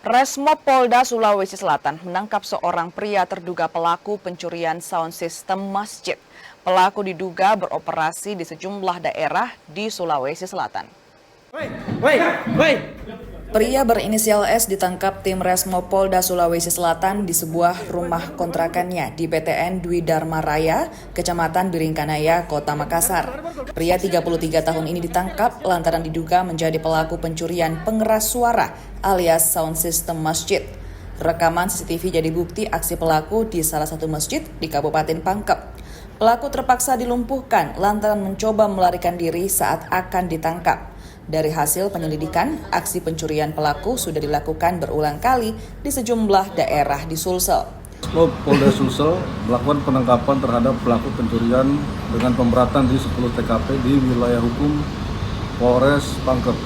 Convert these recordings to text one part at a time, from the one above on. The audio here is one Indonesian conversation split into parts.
Resmob Polda Sulawesi Selatan menangkap seorang pria terduga pelaku pencurian sound system masjid. Pelaku diduga beroperasi di sejumlah daerah di Sulawesi Selatan. Pria berinisial S ditangkap tim Resmob Polda Sulawesi Selatan di sebuah rumah kontrakannya di PTN Dwi Dharma Raya, Kecamatan Biringkanaya, Kota Makassar. Pria 33 tahun ini ditangkap lantaran diduga menjadi pelaku pencurian pengeras suara alias sound system masjid. Rekaman CCTV jadi bukti aksi pelaku di salah satu masjid di Kabupaten Pangkep. Pelaku terpaksa dilumpuhkan lantaran mencoba melarikan diri saat akan ditangkap. Dari hasil penyelidikan, aksi pencurian pelaku sudah dilakukan berulang kali di sejumlah daerah di Sulsel. Polda Sulsel melakukan penangkapan terhadap pelaku pencurian dengan pemberatan di 10 TKP di wilayah hukum Polres Pangkep.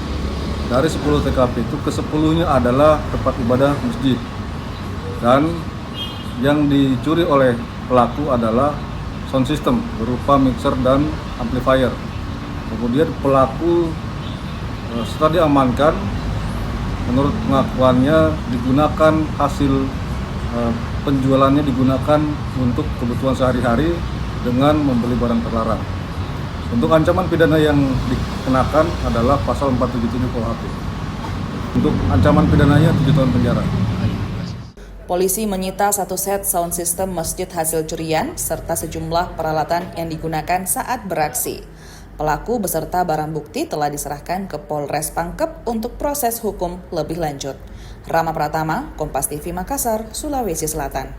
Dari 10 TKP itu ke-10-nya adalah tempat ibadah masjid. Dan yang dicuri oleh pelaku adalah sound system berupa mixer dan amplifier. Kemudian pelaku setelah diamankan, menurut pengakuannya digunakan hasil penjualannya digunakan untuk kebutuhan sehari-hari dengan membeli barang terlarang. Untuk ancaman pidana yang dikenakan adalah pasal 477 KUHP. Untuk ancaman pidananya 7 tahun penjara. Polisi menyita satu set sound system masjid hasil curian serta sejumlah peralatan yang digunakan saat beraksi. Pelaku beserta barang bukti telah diserahkan ke Polres Pangkep untuk proses hukum lebih lanjut. Rama Pratama, Kompas TV Makassar, Sulawesi Selatan.